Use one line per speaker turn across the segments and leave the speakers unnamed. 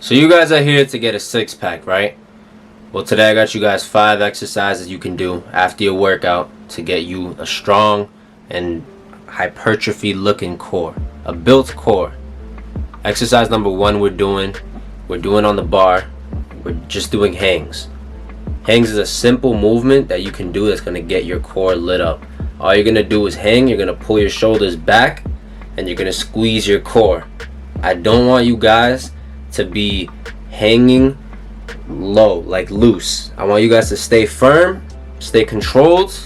So you guys are here to get a six-pack, right? Well, today I got you guys 5 exercises you can do after your workout to get you a strong and hypertrophy looking core, a built core. Exercise number 1 we're doing on the bar. We're just doing hangs. Hangs is a simple movement that you can do that's going to get your core lit up. All you're going to do is hang, you're going to pull your shoulders back, and you're going to squeeze your core. I don't want you guys to be hanging low, like loose. I want you guys to stay firm, stay controlled,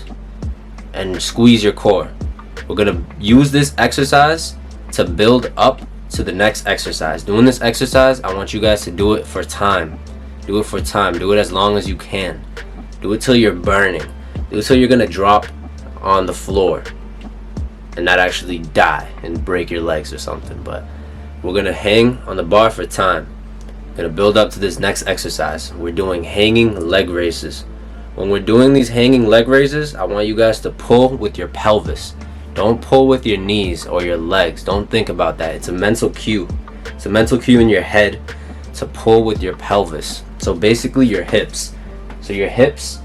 and squeeze your core. We're going to use this exercise to build up to the next exercise. Doing this exercise, I want you guys to do it for time. Do it for time. Do it as long as you can. Do it till you're burning. Do it till you're going to drop on the floor and not actually die and break your legs or something. But we're going to hang on the bar for time. Going to build up to this next exercise. We're doing hanging leg raises. When we're doing these hanging leg raises, I want you guys to pull with your pelvis. Don't pull with your knees or your legs. Don't think about that. It's a mental cue. It's a mental cue in your head to pull with your pelvis. So basically your hips. So your hips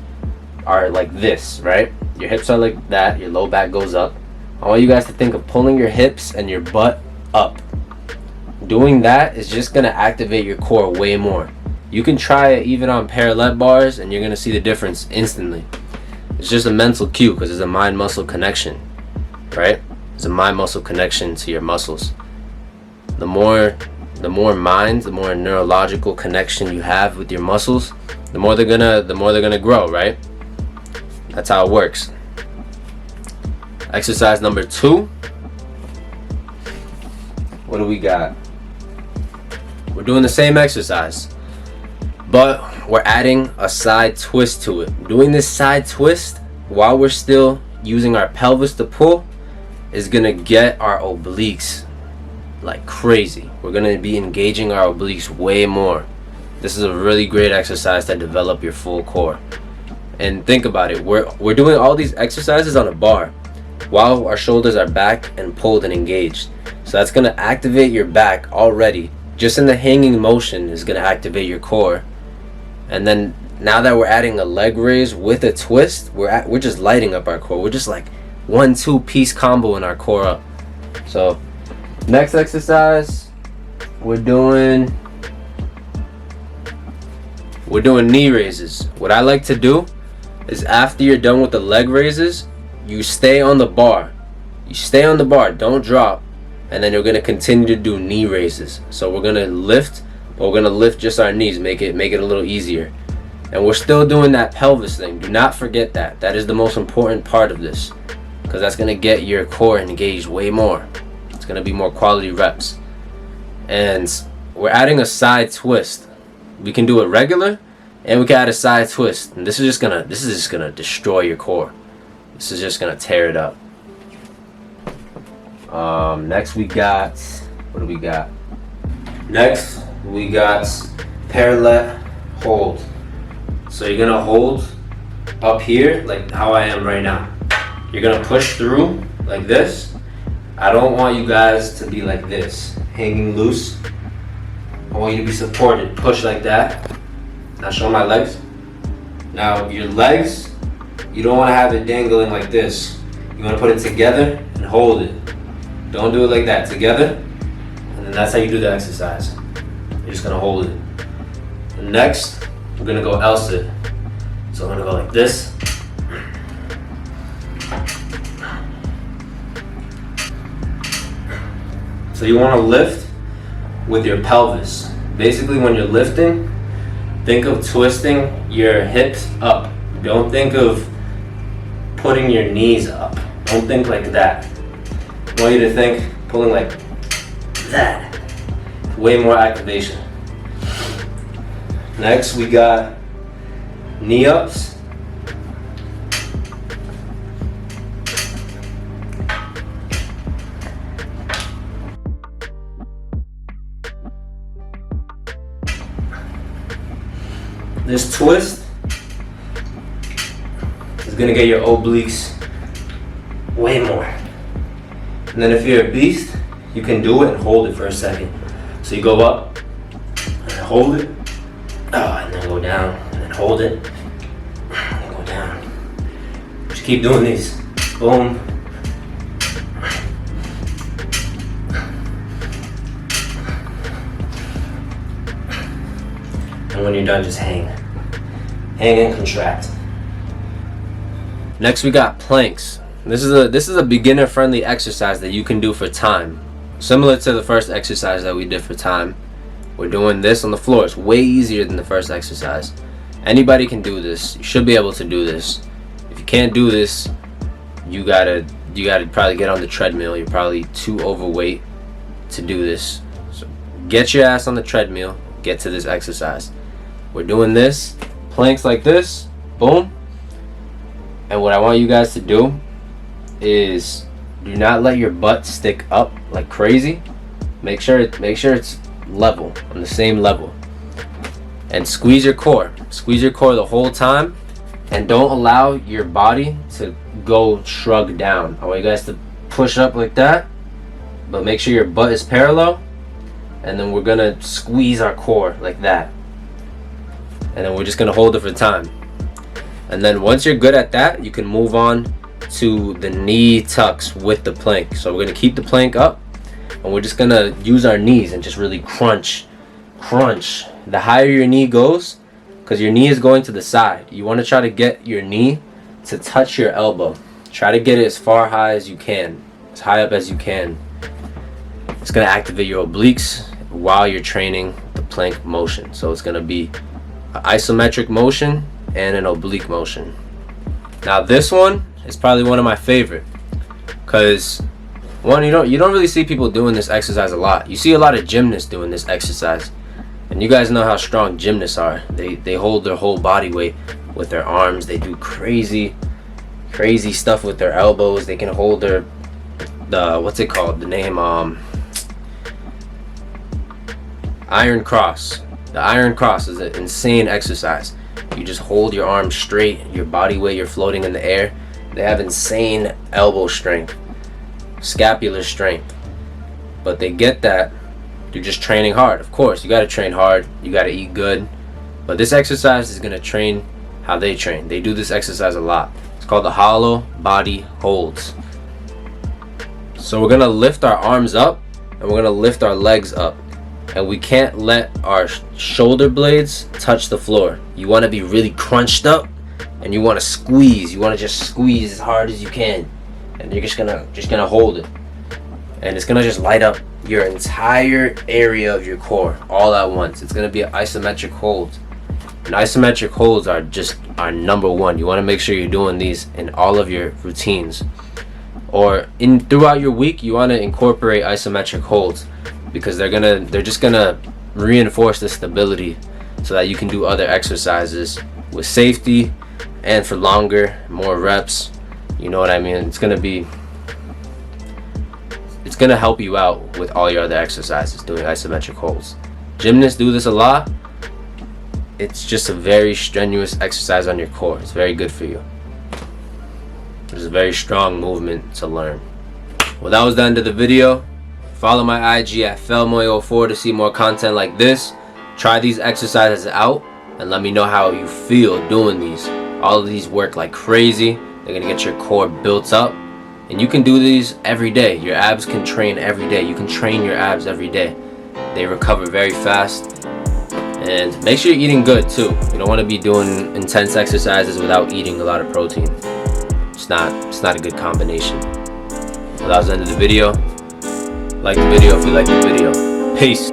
are like this, right? Your hips are like that. Your low back goes up. I want you guys to think of pulling your hips and your butt up. Doing that is just going to activate your core way more. You can try it even on parallel bars and you're going to see the difference instantly. It's just a mental cue because it's a mind-muscle connection, right? It's a mind-muscle connection to your muscles. The more mind, the more neurological connection you have with your muscles, the more they're gonna grow, right? That's how it works. Exercise number 2. What do we got? We're doing the same exercise, but we're adding a side twist to it. Doing this side twist while we're still using our pelvis to pull is gonna get our obliques like crazy. We're gonna be engaging our obliques way more. This is a really great exercise to develop your full core. And think about it, we're doing all these exercises on a bar while our shoulders are back and pulled and engaged. So that's gonna activate your back already. Just in the hanging motion is gonna activate your core. And then now that we're adding a leg raise with a twist, we're just lighting up our core. We're just like 1-2 piece combo in our core up. So next exercise, we're doing knee raises. What I like to do is after you're done with the leg raises, you stay on the bar. You stay on the bar, don't drop, and then you're gonna continue to do knee raises. So we're gonna lift, but we're gonna lift just our knees, make it a little easier. And we're still doing that pelvis thing. Do not forget that. That is the most important part of this, because that's gonna get your core engaged way more. It's gonna be more quality reps. And we're adding a side twist. We can do it regular, and we can add a side twist. And this is just gonna destroy your core. This is just gonna tear it up. Next we got, what do we got? Next we got parallel hold. So you're gonna hold up here like how I am right now. You're gonna push through like this. I don't want you guys to be like this, hanging loose. I want you to be supported. Push like that. Now show my legs. Now your legs, you don't want to have it dangling like this. You want to put it together and hold it. Don't do it like that. Together, and then that's how you do the exercise. You're just gonna hold it. And next, we're gonna go L-sit. So I'm gonna go like this. So you want to lift with your pelvis. Basically, when you're lifting, think of twisting your hips up. Don't think of putting your knees up. Don't think like that. I want you to think pulling like that. Way more activation. Next, we got knee ups. This twist is gonna get your obliques way more. And then if you're a beast, you can do it and hold it for a second. So you go up and hold it, and then go down, and then hold it, and go down. Just keep doing these. Boom. And when you're done, just hang. Hang and contract. Next we got planks. This is a beginner friendly exercise that you can do for time. Similar to the first exercise that we did for time. We're doing this on the floor. It's way easier than the first exercise. Anybody can do this. You should be able to do this. If you can't do this, you gotta probably get on the treadmill. You're probably too overweight to do this. So get your ass on the treadmill. Get to this exercise. We're doing this, planks like this, boom. And what I want you guys to do is do not let your butt stick up like crazy. Make sure it's level, on the same level. And squeeze your core. Squeeze your core the whole time, and don't allow your body to go shrug down. I want you guys to push up like that, but make sure your butt is parallel. And then we're gonna squeeze our core like that, and then we're just gonna hold it for time. And then once you're good at that, you can move on to the knee tucks with the plank. So we're gonna keep the plank up, and we're just gonna use our knees and just really crunch. The higher your knee goes, because your knee is going to the side, you want to try to get your knee to touch your elbow. Try to get it as far high as you can, as high up as you can. It's going to activate your obliques while you're training the plank motion. So it's going to be an isometric motion and an oblique motion. Now this one is probably one of my favorite, because one, you don't really see people doing this exercise a lot. You see a lot of gymnasts doing this exercise, and you guys know how strong gymnasts are. They hold their whole body weight with their arms. They do crazy stuff with their elbows. They can hold the what's it called? The name Iron Cross. The Iron Cross is an insane exercise. You just hold your arms straight, your body weight, you're floating in the air. They have insane elbow strength, scapular strength, but they get that through just training hard. Of course, you got to train hard, you got to eat good, but this exercise is going to train how they train. They do this exercise a lot. It's called the hollow body holds. So we're going to lift our arms up, and we're going to lift our legs up, and we can't let our shoulder blades touch the floor. You want to be really crunched up, and you want to squeeze. You want to just squeeze as hard as you can, and you're just gonna hold it, and it's gonna just light up your entire area of your core all at once. It's gonna be an isometric hold, and isometric holds are just our number one. You want to make sure you're doing these in all of your routines, or throughout your week. You want to incorporate isometric holds, because they're just gonna reinforce the stability so that you can do other exercises with safety and for longer, more reps. You know what I mean? It's gonna help you out with all your other exercises doing isometric holds. Gymnasts do this a lot. It's just a very strenuous exercise on your core. It's very good for you. It's a very strong movement to learn. Well, that was the end of the video. Follow my IG at Felmoy04 to see more content like this. Try these exercises out and let me know how you feel doing these. All of these work like crazy. They're gonna get your core built up, and you can do these every day. Your abs can train every day. You can train your abs every day. They recover very fast, and make sure you're eating good too. You don't want to be doing intense exercises without eating a lot of protein. It's not a good combination. Well, that was the end of the video. Like the video if you like the video. Peace.